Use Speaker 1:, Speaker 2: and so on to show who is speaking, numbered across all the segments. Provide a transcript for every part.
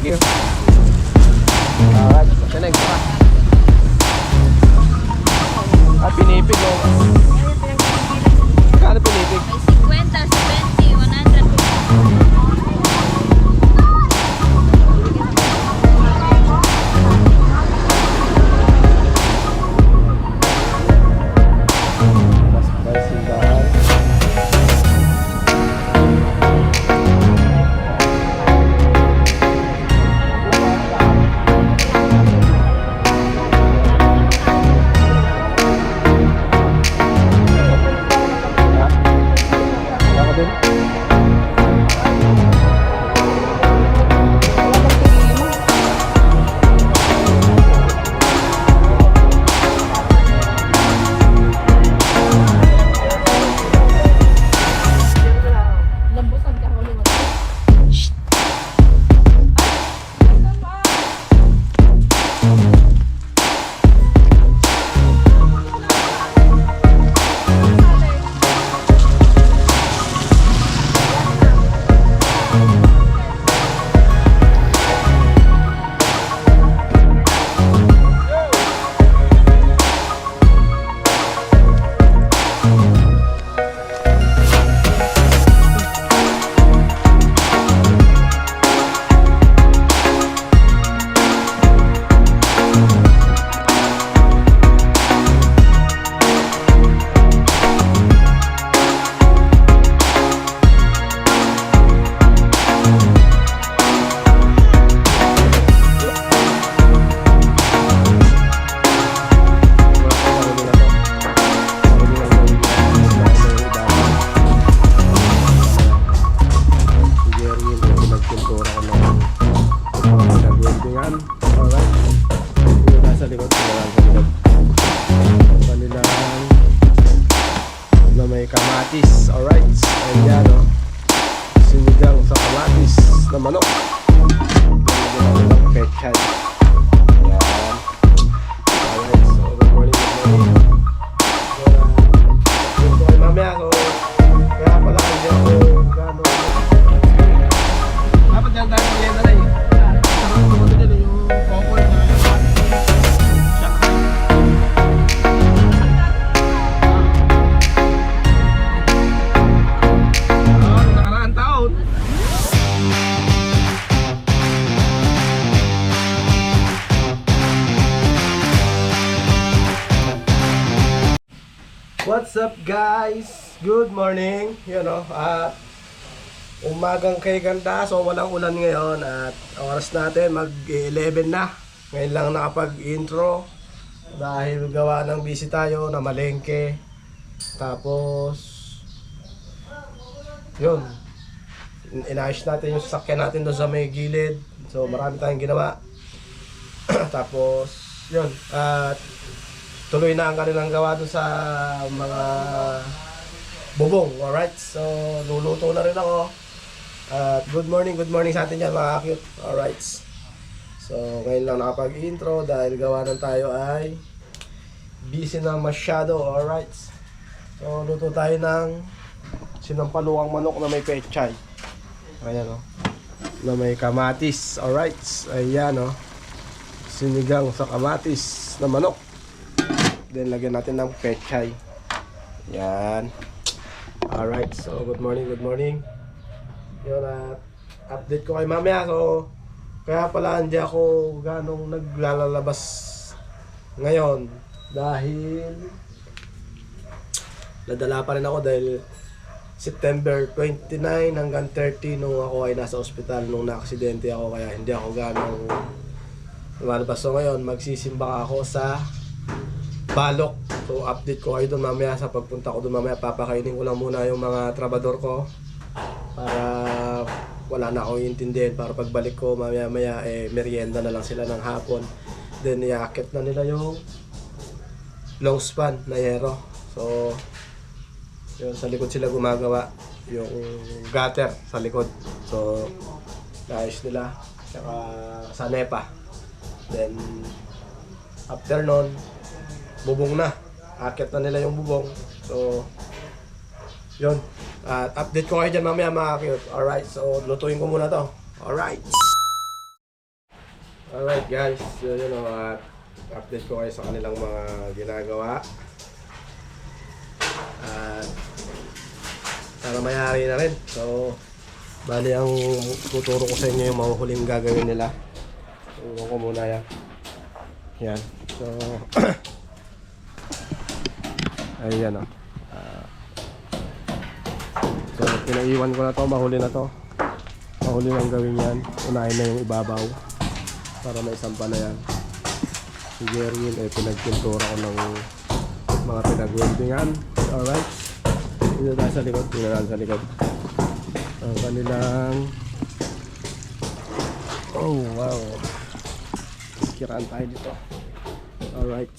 Speaker 1: you. Alright, sa next pa. At pinipig o. Kano pinipig?
Speaker 2: May 50, 70, 100.
Speaker 1: Mas simbahan. Ako din.
Speaker 2: Lambusan ka huli mo. Alright. Yung nasa likod, kanilang na may kamatis. Alright. Ayan o. Sinigang sa kamatis na manok. Pechay. Ayan. Alright. So, good morning, good morning. Ito ay mamaya. So, kaya pala hindi ako gano'n. Dapat dyan tayo ng yena na eh. What's up guys? Good morning. Yun o, at umagang kay ganda. So walang ulan ngayon. At oras natin mag-11 na. Ngayon lang nakapag-intro. Dahil gawa ng busy tayo na malengke. Tapos yun, inayos natin yung sasakyan natin doon sa may gilid. So marami tayong ginawa. Tapos yun, at tuloy na ang kanilang gawa doon sa mga bubong. Alright, so luluto na rin ako. At good morning sa atin dyan mga cute. Alright, so ngayon lang nakapag-intro dahil gawa ng tayo ay busy na masyado. Alright, so luto tayo ng sinampaluang manok na may pechay. Ayan o, na may kamatis. Alright, ayan o, sinigang sa kamatis na manok. Then lagyan natin ng pechay. Yan. Alright, so good morning. Yun, at update ko kay mamaya. So kaya pala hindi ako ganong naglalabas ngayon dahil nadala pa rin ako dahil September 29 hanggang 30 nung ako ay nasa ospital nung na-aksidente ako, kaya hindi ako ganong lumalabas. So ngayon magsisimba ako sa Balok. So update ko kayo doon mamaya sa pagpunta ko doon mamaya. Papakainin ko lang muna yung mga trabador ko para wala na akong iintindihin, para pagbalik ko mamaya merienda na lang sila ng hapon. Then iakit na nila yung long span na yero. So yun, sa likod sila gumagawa yung gutter sa likod. So naayos nila tsaka sa NEPA. Then after nun, bubong na. Akit na nila yung bubong. So yun. At update ko kayo dyan mamaya mga cute. Alright, so lutuin ko muna to. Alright. Alright guys, so yun o, at update ko kayo sa kanilang mga ginagawa. At sana mayari na rin. So, bali ang tuturo ko sa inyo yung mahuhuling gagawin nila. Turo ko muna yan. Yan. So, ayan o. So, pinaiwan ko na to, mahuli na to. Mahuli nang gawin yan. Unahin na yung ibabaw para may sampa na yan. Si Jerwin, pinagpintura ko ng mga pinag-weldingan. Alright. Dito tayo sa likod. Tingnan natin sa likod. Ang kanilang... Oh, wow. Kiraan tayo dito. Alright.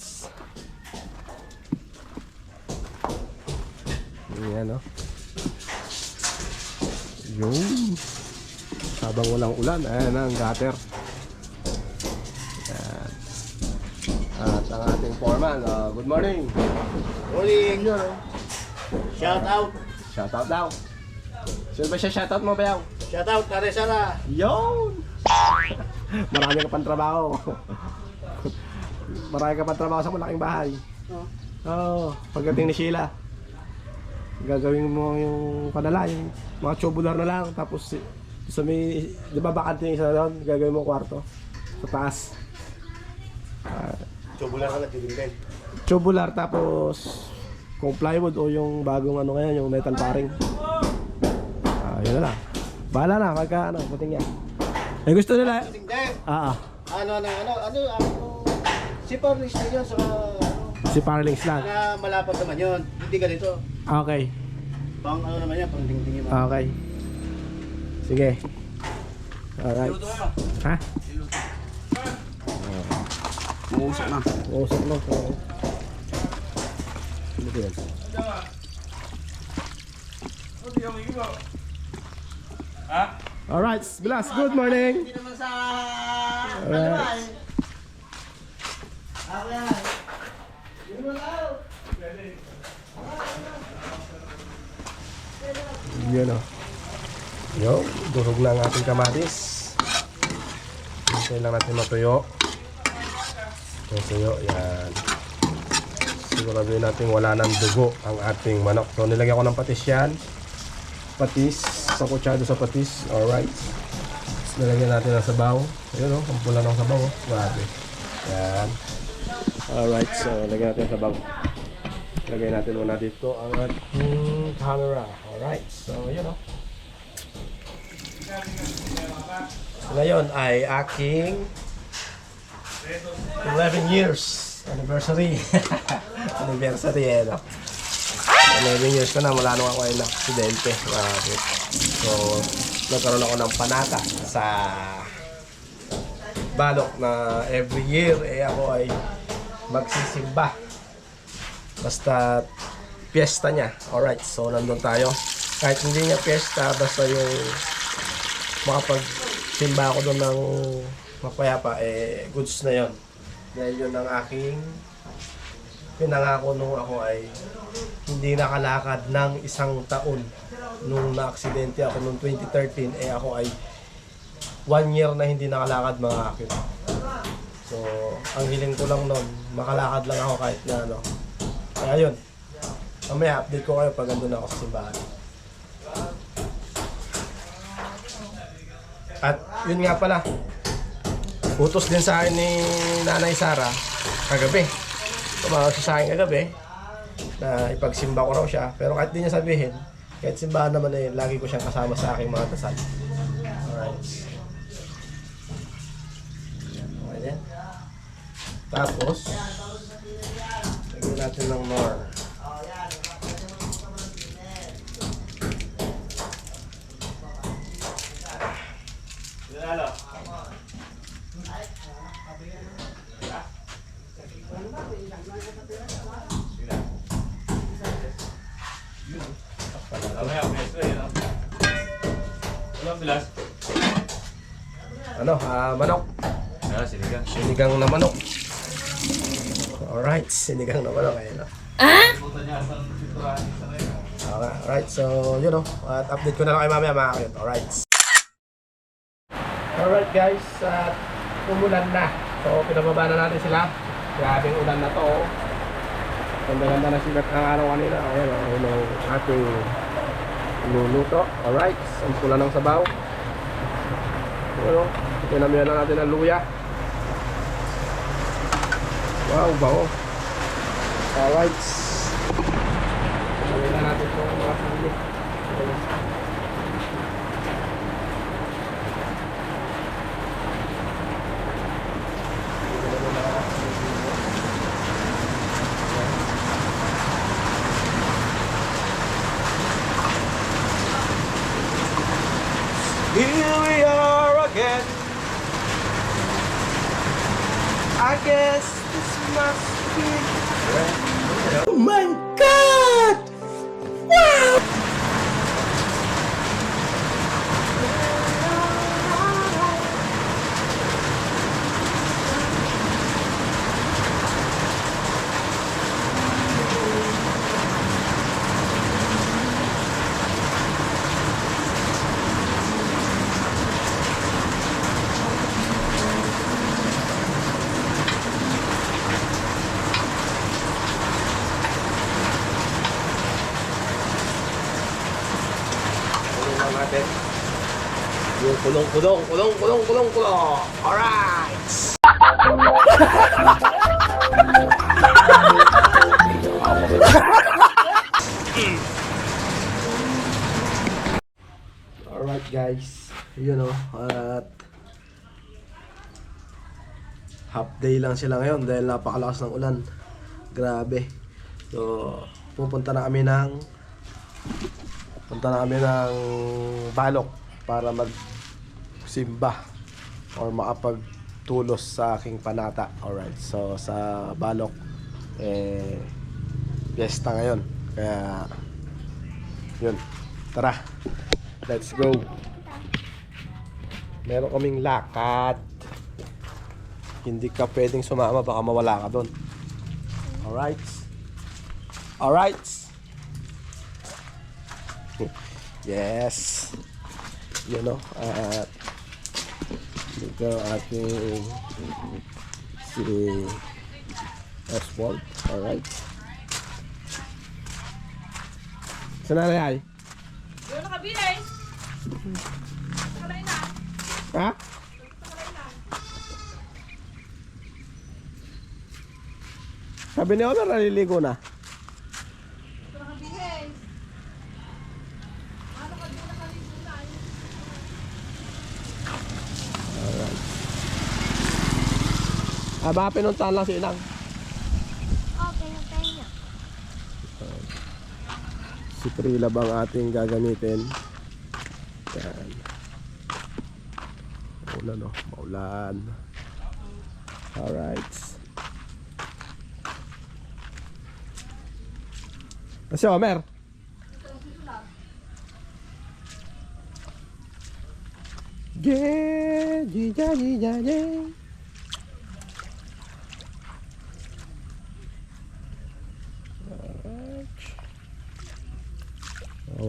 Speaker 2: Ayan, no? Yun. Habang walang ulan, ayan na ang gutter. Ayan. At ang ating foreman, good morning.
Speaker 3: Morning! Shout out!
Speaker 2: Shout out daw. Sino ba siya shout out mo, Bayaw?
Speaker 3: Shout out, Taresara!
Speaker 2: Yun! Marami ka pang trabaho. Marami ka pang trabaho sa malaking bahay. Oo, pagdating ni Sheila, gagawin mo yung padala, yung mga tubular na lang. Tapos sa may, di ba bakante yung isa doon, gagawin mo kwarto sa taas.
Speaker 3: Tubular ka na, tubing.
Speaker 2: Tubular, tapos kung plywood o yung bagong ano ngayon, yung metal paring. Yun na lang. Bahala na, pagka ano, puting yan. Eh gusto nila.
Speaker 3: Tubing din!
Speaker 2: Ah.
Speaker 3: Ano, si Parlis na yun sa
Speaker 2: Si Parlings lang.
Speaker 3: na malapad naman yun. Hindi ganito.
Speaker 2: Okay.
Speaker 3: Pang ano naman yan, pang dingdingin mo.
Speaker 2: Okay. Sige. Alright. Ha?
Speaker 3: Muusok na.
Speaker 2: Usap mo. Ano ba yan? Alright, Blas, good morning.
Speaker 3: Hindi naman sa...
Speaker 2: Alright.
Speaker 3: Ako yan.
Speaker 2: Yan o. Yo, durog na ang ating kamatis. Hintayin lang natin matuyo. Matuyo, yan. Siguraduhin natin wala nang dugo ang ating manok. So nilagyan ko ng patis yan. Patis, sa kutsado sa patis. Alright. Tapos nilagyan natin ng sabaw. Ayun o, ang pula ng sabaw o. Grabe. Yan. Alright, so lagyan natin ng sabaw. Lagay natin muna dito ang ating camera. Alright, so yun o. So, ngayon ay aking 11 years anniversary. Anniversary no? 11 years ko na mula nung ako ay na-aksidente. So, nagkaroon ako ng panata sa balok na every year ako ay magsisimba. Basta piyesta niya. Alright, so nandun tayo. Kahit hindi niya piyesta, basta yung makapagsimba ako doon ng mapayapa, goods na yon. Dahil yun ang aking pinangako nung ako ay hindi nakalakad ng isang taon. Nung na-aksidente ako noong 2013, ako ay 1 year na hindi nakalakad mga akin. So, ang hiling ko lang noon, makalakad lang ako kahit na ano. Kaya yun, mamaya update ko kayo pag andun ako sa simbahan. At yun nga pala, utos din sa akin ni Nanay Sara kagabi. Tumawag siya sa akin kagabi na ipagsimba ko raw siya. Pero kahit di niya sabihin, kahit simbahan naman lagi ko siyang kasama sa aking mga dasal. Alright. Okay din. Tapos, lagyan natin ng more. Ano, manok.
Speaker 4: Sinigang.
Speaker 2: Sinigang na manok. Alright, sinigang na manok. Ayun, alright, so yun o. At update ko na lang kayo mamaya mga kayot. Alright. Alright guys, at umulan na. So, pinababa na natin sila. Grabing ulan na to. Ganda-ganda na sigat ng araw kanina. Ayan, ayun ang ating luluto. Alright, sampula ng sabaw. Ano, pinamihan na natin ang luya. Wow, bao. Alright. Pinamihan na natin itong mga sili.
Speaker 3: Here we are again. I guess this must be. Oh my God! Wow!
Speaker 2: Natin yung kulong. Alright. Alright guys, yun o, at half day lang sila ngayon dahil napakalakas ng ulan. Grabe. So pupunta na kami ng Balok para magsimba or makapagtulos sa aking panata. Alright, so sa Balok fiesta ngayon, kaya yun, tara, let's go. Meron kaming lakad, hindi ka pwedeng sumama, baka mawala ka doon. Alright. Yes. You know, at dito aking si Oswald. Alright. Sana na ay?
Speaker 4: Yung nakabili. Nakalay na.
Speaker 2: Ha? Sabi ni Omer, naliligo na. Baka pinuntahan lang si Inang.
Speaker 4: Okay, nagtayin niya.
Speaker 2: Si Prilab ang ating gagamitin. Yan. Maulan o, maulan. Alright. Kasi Omer.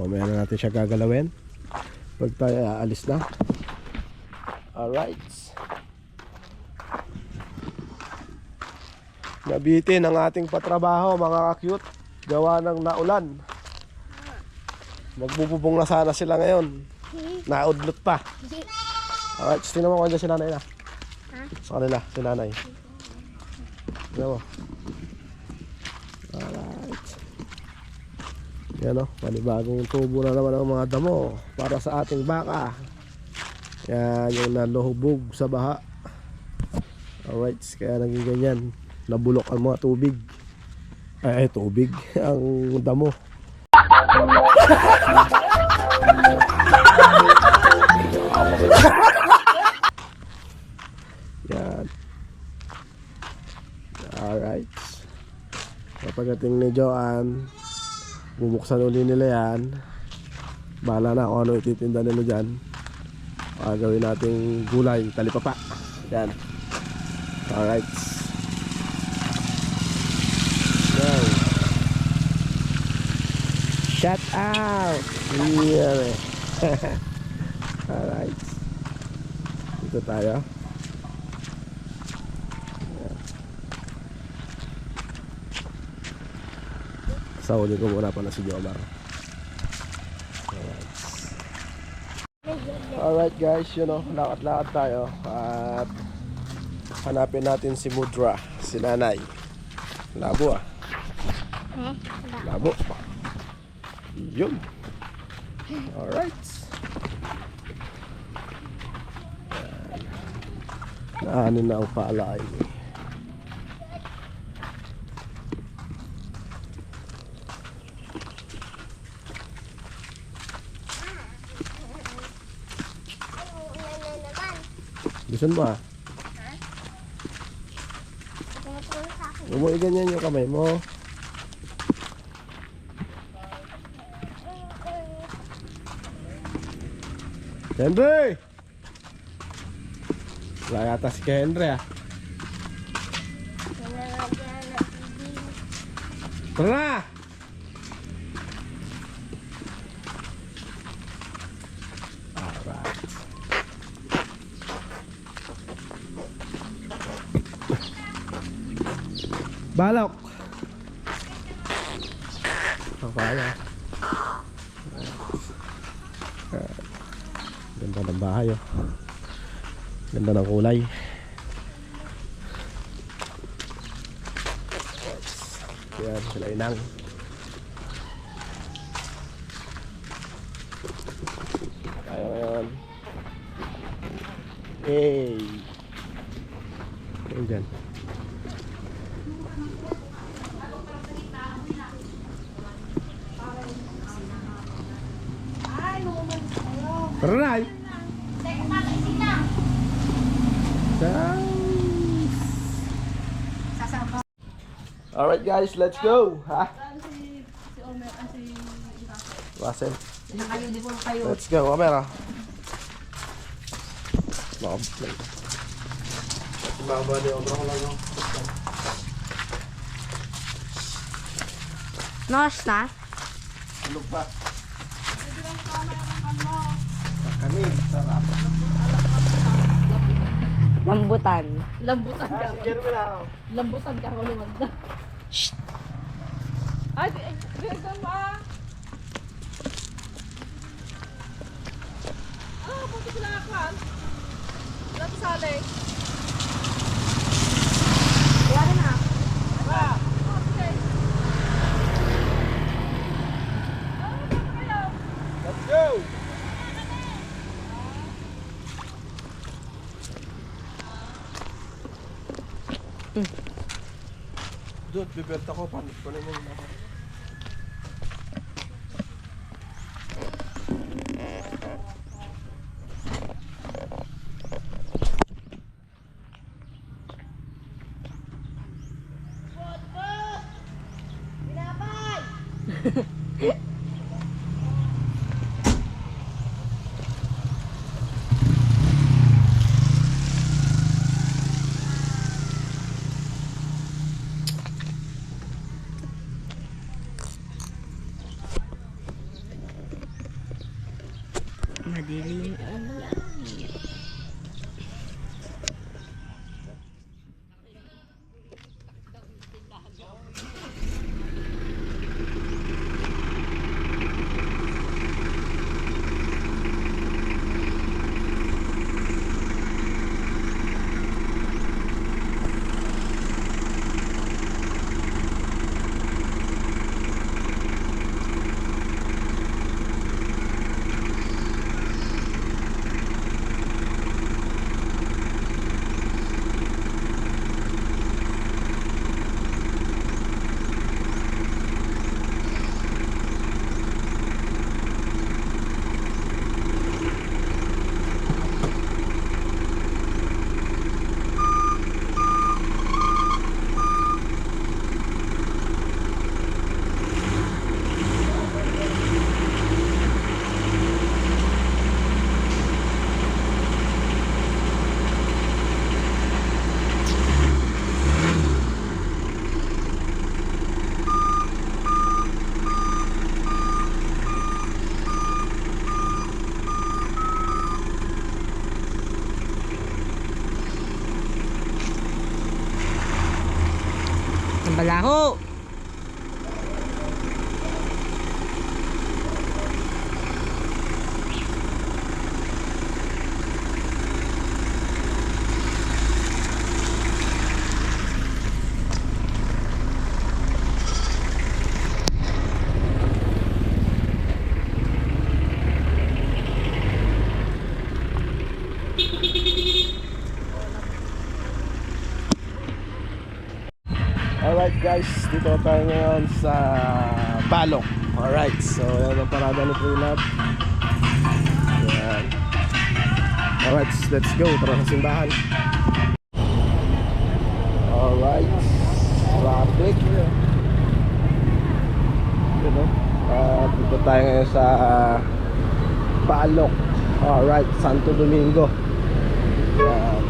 Speaker 2: Mamaya na natin siya gagalawin pag tayo aalis na. Alright. Nabitin ang ating patrabaho mga ka-cute, gawa ng naulan. Magbububong na sana sila ngayon, naudlot pa. Alright, tingnan mo kung dyan si nanay na. Sa kanila, si nanay. Tingnan mo. Alright. Yan o, panibagong tubo na naman ang mga damo para sa ating baka. Yan yung naluhubog sa baha. Alright, kaya naging ganyan. Nabulok ang mga tubig. Ay, tubig. Ang damo. Yan. Alright. Kapagating ni Joanne, bubuksan uli nila yan. Bahala na kung ano ititinda nila dyan. Gawin nating gulay, talipapa. Yan. Alright. Go. Shout out. Yeah. Alright. Dito tayo. Sasaulin ko muna pala si Jomar. Alright guys, lakad-lakad tayo at hanapin natin si Mudra, si nanay. Labo ah. Labo. Yun. Alright. Naanin na ang paalay. Gusto mo ah? Huwag mo iganyan yung kamay mo. Henry! Wala yata si Henry ah. Tara na! Alright. Balok! Papaya. Ganda ng bahay oh. Ganda ng kulay. Yan, sila inang. Tayo ngayon. Hey! Ayun dyan. Tara na! Alright guys, let's go! Ha? Russell. Let's go, camera.
Speaker 4: Nos na?
Speaker 2: Tulog pa. Kami, sarap.
Speaker 5: Lambutan.
Speaker 4: Lambutan ka.
Speaker 2: Sige, Romela.
Speaker 4: Lambutan ka ako naman. Shhh! Ay, ganyan ba? Punta sila ako ah. Wala ko sali.
Speaker 5: Wala na.
Speaker 4: Ah, okay.
Speaker 2: Let's go! Doon, bibenta ko. Panik ko naman ako.
Speaker 5: Madilim ang langit. Ang balaho.
Speaker 2: Alright guys, dito tayo ngayon sa Balok. Alright, so yan ang parada ni Trinab. Yan. Alright, let's go. Tara sa simbahan. Alright, traffic. You know, dito tayo ngayon sa Balok. Alright, Santo Domingo. Yan.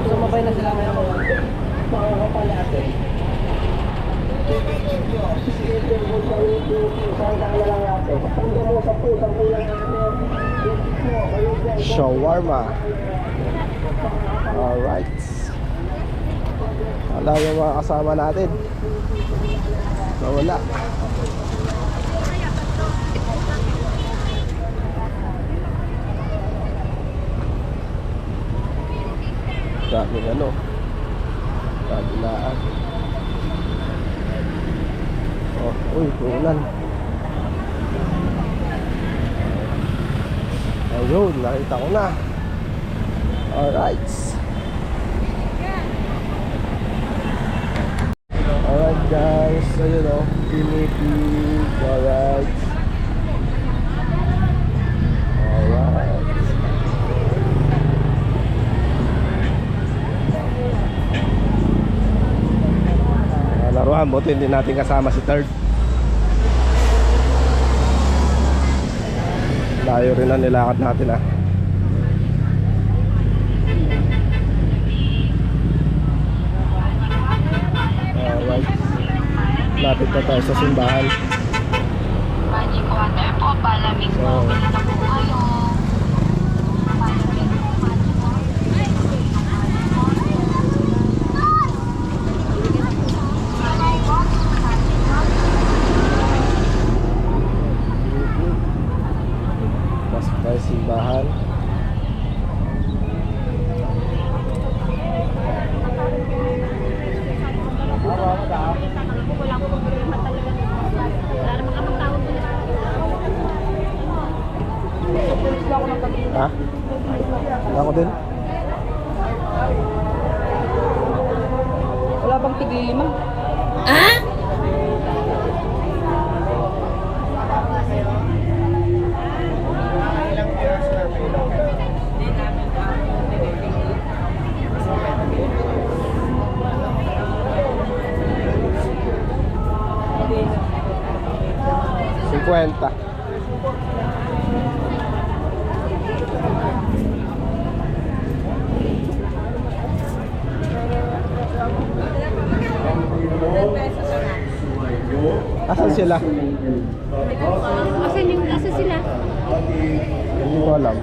Speaker 1: Sumabay na sila ngayon. Makuha pa natin.
Speaker 2: Shawarma. Alright. Wala yung mga kasama natin. Wala. Daming ano, kabilaan. Oh, uy, tulan. Ayun, nakita ko na. Alright. Alright guys, ayun o, pinipig. Alright. Alright. Laruan, buti hindi natin kasama si Third. Layo rin ang nilakad natin ah. Alright. Lapit na tayo sa simbahan.
Speaker 6: Magic water po, palamig po, bili na po kayo.
Speaker 2: Pasok tayo sa simbahan. Ha? Ako din?
Speaker 1: Wala bang tig-5?
Speaker 2: Kwenta. Asan sila?
Speaker 4: Asan yung isa sila?
Speaker 2: Hindi ko alam.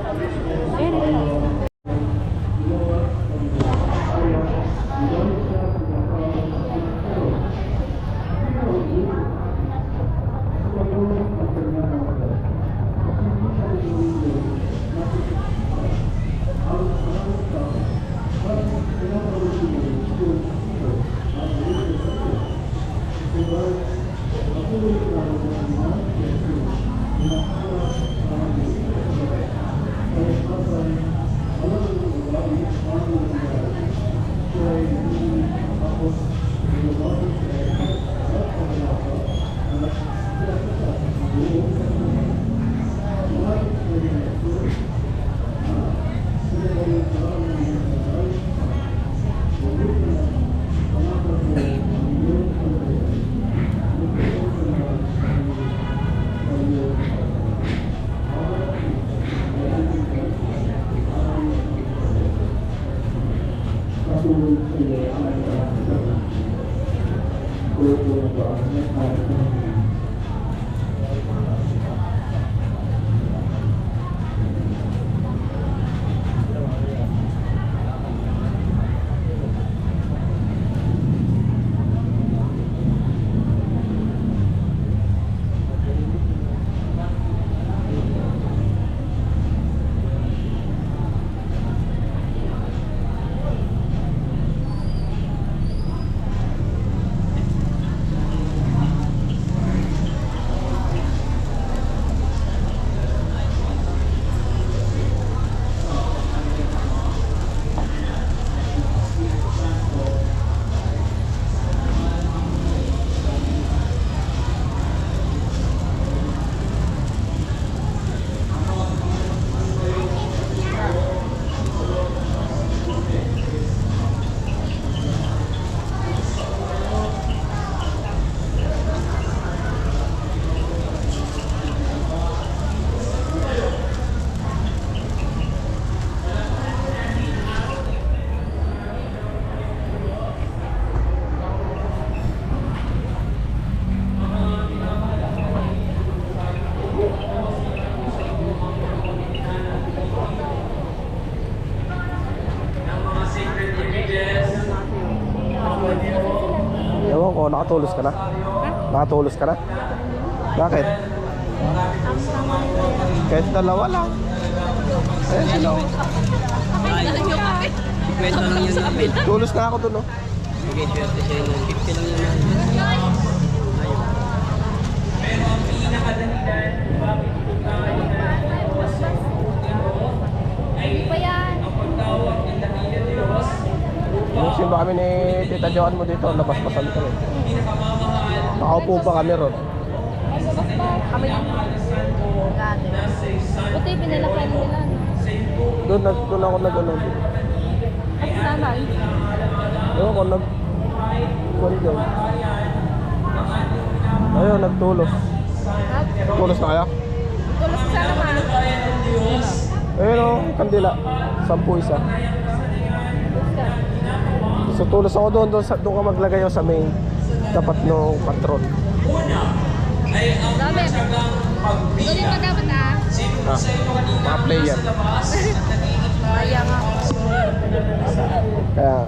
Speaker 2: Nakatulos ka na? Nakatulos ka na? Bakit? Kahit dalawa lang. Ayan sila.
Speaker 1: Kwento lang yun namin.
Speaker 2: Tulos na ako dun, oh.
Speaker 1: Sige, swerte siya yun. 50 lang yun namin.
Speaker 2: Yung simba kami ni Tita Joan mo dito, labas-basan kami. Nakaupo pa kami ron.
Speaker 4: Buti pinalakan nila.
Speaker 2: Doon ako nag-ano.
Speaker 4: At naman.
Speaker 2: Doon ako doon. Ayun, nagtulos. Tulos na kaya?
Speaker 4: Tulos ka naman.
Speaker 2: Ayun o, kandila. 10 isa. So tulos ako doon ka maglagay ako sa main. Tapat no patron.
Speaker 4: Dami. Tuloy pa dapat ah.
Speaker 2: Mga player.
Speaker 4: Kaya nga.
Speaker 2: Kaya,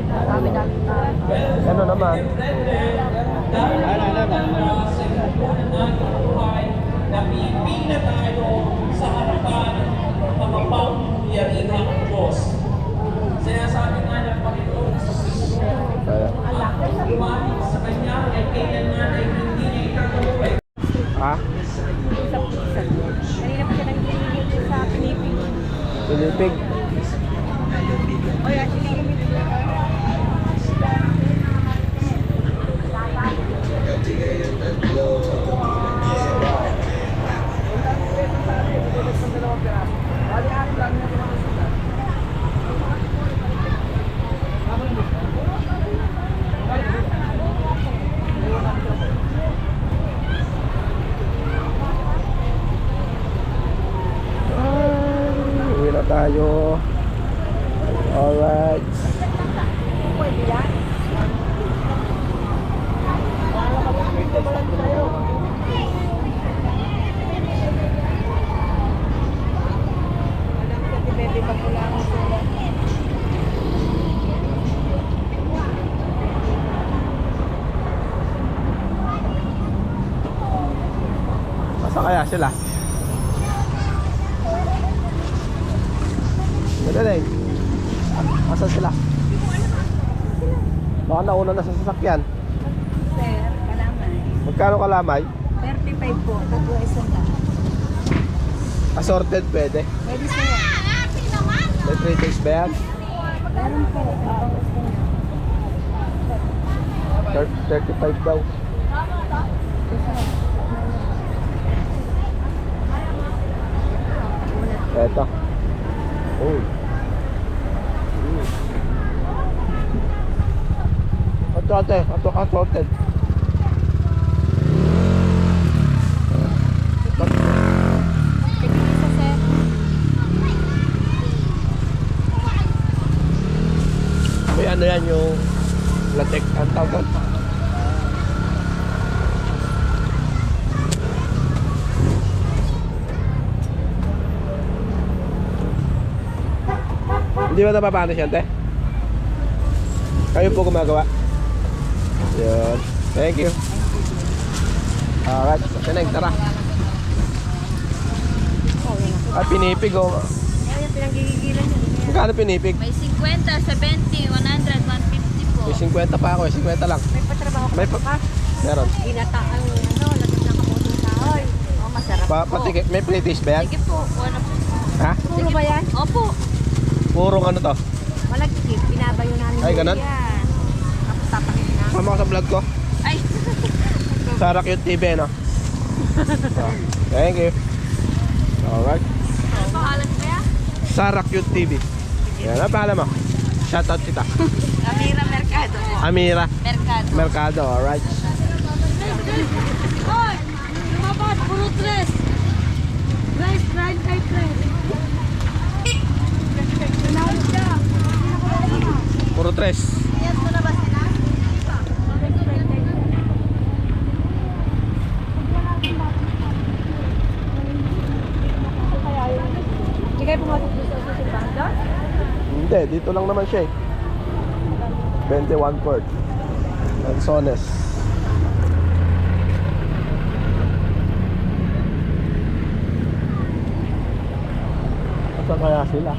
Speaker 4: Dami.
Speaker 2: ano naman? Kaya. Ha?
Speaker 5: Kanina pa siya nagkilinig sa Pilipin.
Speaker 2: Pilipig.
Speaker 5: O yan, sige.
Speaker 2: Uwi na tayo. Alright. Masa kaya sila? Madali. Asan sila? Baka nauna na sa sasakyan.
Speaker 5: Sir, kalamay.
Speaker 2: Magkano kalamay?
Speaker 5: 35 po, tatlo isang lang.
Speaker 2: Assorted pwede.
Speaker 5: Pwede sir.
Speaker 2: May 3 days ba yan?
Speaker 5: Meron po.
Speaker 2: 35 daw. Eto. Uy. Ito ate, ito assorted.
Speaker 4: Isa sir.
Speaker 2: May ano yan yung latex ang tawag. Hindi ba napapano siya, ante? Kayo po gumagawa? Yun. Thank you. Alright, sineng, tara. At pinipig, oh.
Speaker 5: Ayun, pinanggigigilan niya.
Speaker 2: Magkano pinipig?
Speaker 4: May 50, 70, 100, 150 po.
Speaker 2: May 50 pa ako, 50 lang.
Speaker 5: May patrabaho ka
Speaker 2: May
Speaker 5: pa ba?
Speaker 2: Meron.
Speaker 5: Ginataan mo ano, lagyan ng kamuting kahoy. Oh, masarap po.
Speaker 2: Patikit, may platish ba yan?
Speaker 4: Sige po. Ano po?
Speaker 2: Ha?
Speaker 5: Puro ba yan?
Speaker 4: Opo.
Speaker 2: Purong ano to?
Speaker 5: Malagkit, binabayo namin.
Speaker 2: Ay, ganun?
Speaker 5: Yan. Tapos tapakin na.
Speaker 2: Sama ko sa vlog ko.
Speaker 4: Ay.
Speaker 2: Sarah Cute TV, no? So, thank you. Alright.
Speaker 4: Ano pangalan niya?
Speaker 2: Sarah Cute TV. Yan, ang pangalan mo? Shoutout kita.
Speaker 4: Amira Mercado.
Speaker 2: Amira
Speaker 4: Mercado.
Speaker 2: Mercado, alright.
Speaker 4: Hoy! Lumabas! Puro tres! Rice, fried, fried, fried.
Speaker 2: Puro tres.
Speaker 4: Yan mo na ba sila?
Speaker 5: Hindi kayo pumasok doon sa susunod doon?
Speaker 2: Hindi, dito lang naman siya eh. 21 quart. Lanzones. Saan kaya sila?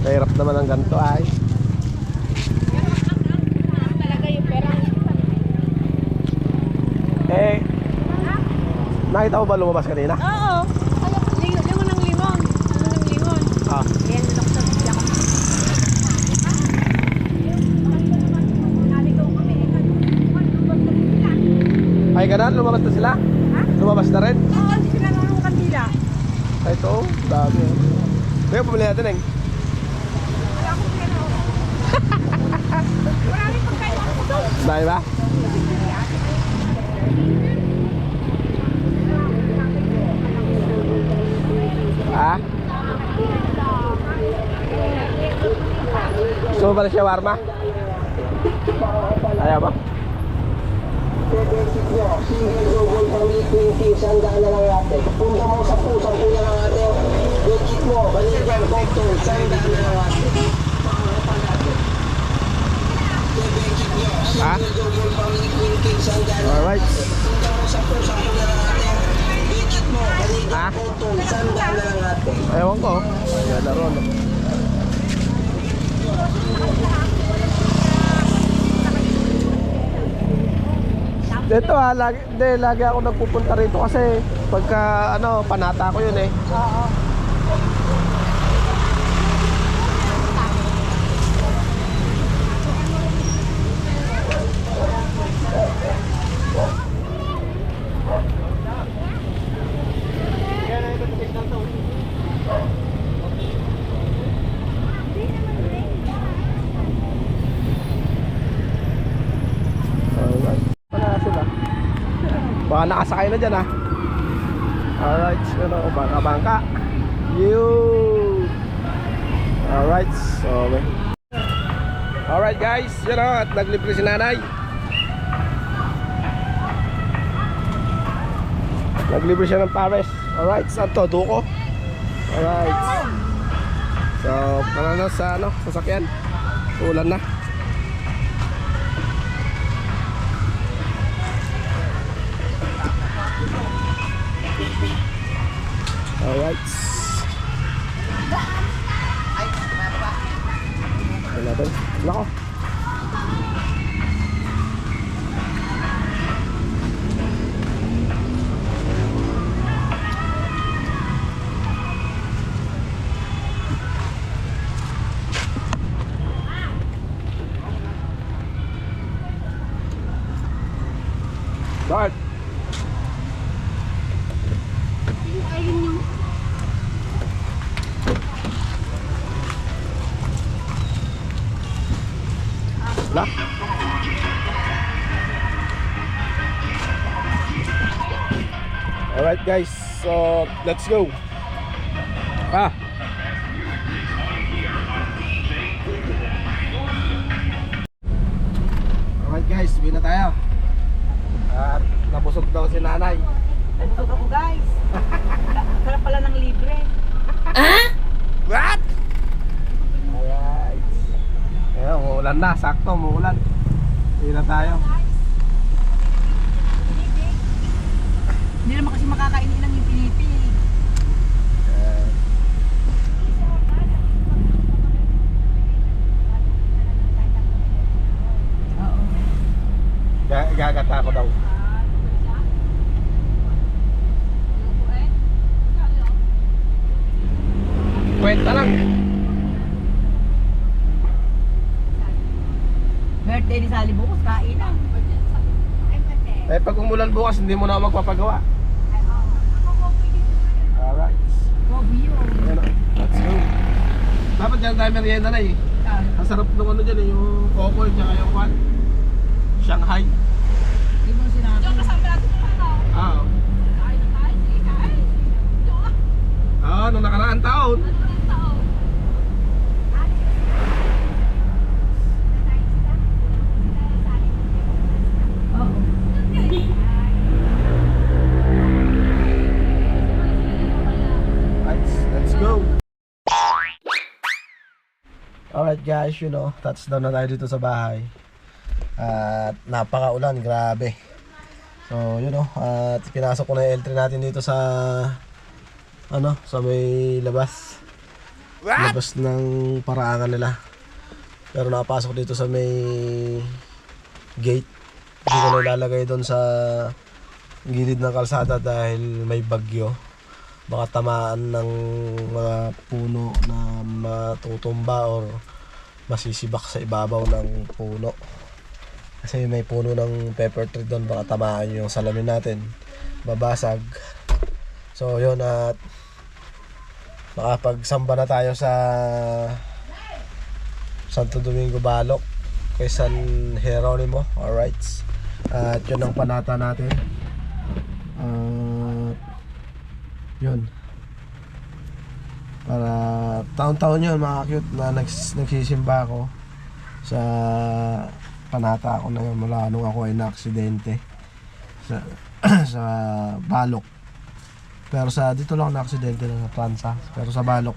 Speaker 2: Mahirap naman ang ganito ay.
Speaker 5: Talaga yung pera.
Speaker 2: Eh, nakita mo ba lumabas kanina?
Speaker 5: Oo. Limon ng limon. Limon ng limon.
Speaker 2: Ah.
Speaker 5: Ayan, lang sa bigla ka.
Speaker 2: Ay, ganun? Lumabas na sila?
Speaker 5: Ha?
Speaker 2: Lumabas na rin?
Speaker 5: Oo, hindi sila marunong kandila.
Speaker 2: Ay, ito, dami. Kaya pumili natin, eh.
Speaker 5: Wala akong pera. Maraming pagkain ako doon.
Speaker 2: Dahil ba? Ah? Gusto mo ba na shawarma? Ayaw ba? Ha? Alright. Ha? Ewan ko. Ayan na ron. Dito lagi ako nagpupunta rito kasi pagka panata ko yun eh.
Speaker 5: Oo.
Speaker 2: Alright. Wala sila. Baka nakasakay na dyan ah. Alright. Bangka. You. Alright. So, okay. Alright guys. Yan o. At naglibre si nanay. Naglibre siya ng pares. Alright. Saan to? Duko? Alright. So, para na sa sasakyan. Ulan na. Alright. Ito natin. Nako. Start.
Speaker 5: Ayun yung
Speaker 2: La. Alright guys, so let's go. Ah. Alright guys, uwi na tayo. At nabusog daw si nanay.
Speaker 5: busog ako guys. Sarap pala ng libre.
Speaker 2: What? Alright. Ayan, umuulan na. Sakto, umuulan. Uwi na tayo.
Speaker 5: Hindi naman kasi makakainin ng pilipi.
Speaker 2: Gagata ko daw. Kwenta lang.
Speaker 5: Birthday ni Sally bukas, kain lang.
Speaker 2: Eh pag umulan bukas hindi mo na ako magpapagawa. Alright. Ayan o. Let's go. Dapat dyan tayo merienda na eh. Ang sarap nung ano dyan eh, yung coco tsaka yung kwan. Shanghai.
Speaker 5: Hindi mo sinabi.
Speaker 2: Ah. Ah, nung nakaraang taon. Let's go. Alright Alright guys, touchdown na tayo dito sa bahay. At napakaulan, grabe. So at pinasok ko na yung L3 natin dito sa sa may labas. Labas ng paraangan nila. Pero nakapasok dito sa may gate. Hindi ko na ilalagay doon sa gilid ng kalsada dahil may bagyo. Baka tamaan ng mga puno na matutumba or masisibak sa ibabaw ng puno. Kasi may puno ng pepper tree doon, baka tamaan yung salamin natin, babasag. So yun, at makapagsamba na tayo sa Santo Domingo Balok kay San Jeronimo. Alright, at yun ang panata natin. Yun, para taon-taon yun mga cute na nagsisimba ako sa panata ako na yun mula nung ako ay na-aksidente sa, sa Balok. Pero sa dito lang na-aksidente na sa Transa. Pero sa Balok,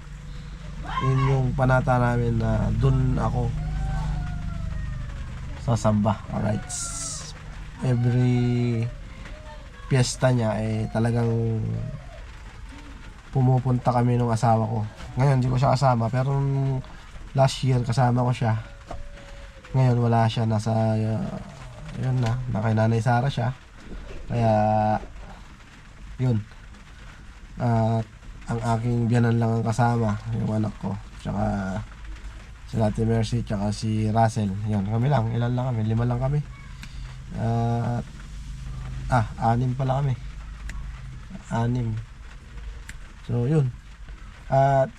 Speaker 2: yun yung panata namin na dun ako sasamba. Alright, every piyesta niya talagang pumupunta kami nung asawa ko. Ngayon hindi ko siya kasama, pero last year kasama ko siya. Ngayon wala siya, nasa yun na kay Nanay Sara siya. Kaya yun, at ang aking biyanan lang ang kasama, yung anak ko, tsaka si Ate Mercy, tsaka si Russell. Yun, kami lang, ilan lang kami, 5 lang kami. At 6 pala kami, 6. So yun, at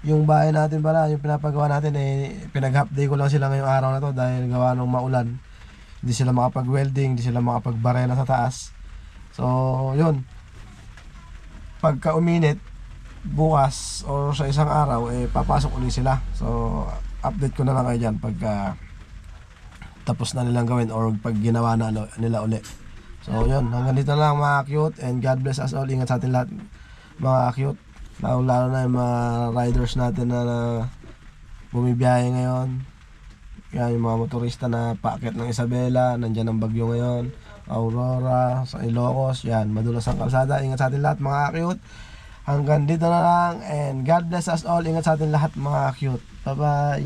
Speaker 2: yung bahay natin pala, yung pinapagawa natin pinag-half day ko lang sila ngayong araw na to dahil gawa ng maulan. Hindi sila makapag-welding, hindi sila makapag-barena sa taas. So yun, pagka uminit bukas or sa isang araw papasok ulit sila. So update ko na lang kayo dyan pagka tapos na nilang gawin or pag ginawa na nila ulit. So yun, hanggang dito na lang mga cute, and God bless us all. Ingat sa atin lahat mga cute, lalo na yung mga riders natin na bumibiyahe ngayon. Yan, yung mga motorista na paakyat ng Isabela, nandyan ang bagyo ngayon, Aurora, sa Ilocos. Yan, madulas ang kalsada. Ingat sa atin lahat mga cute. Hanggang dito na lang, and God bless us all. Ingat sa atin lahat mga cute. Bye bye.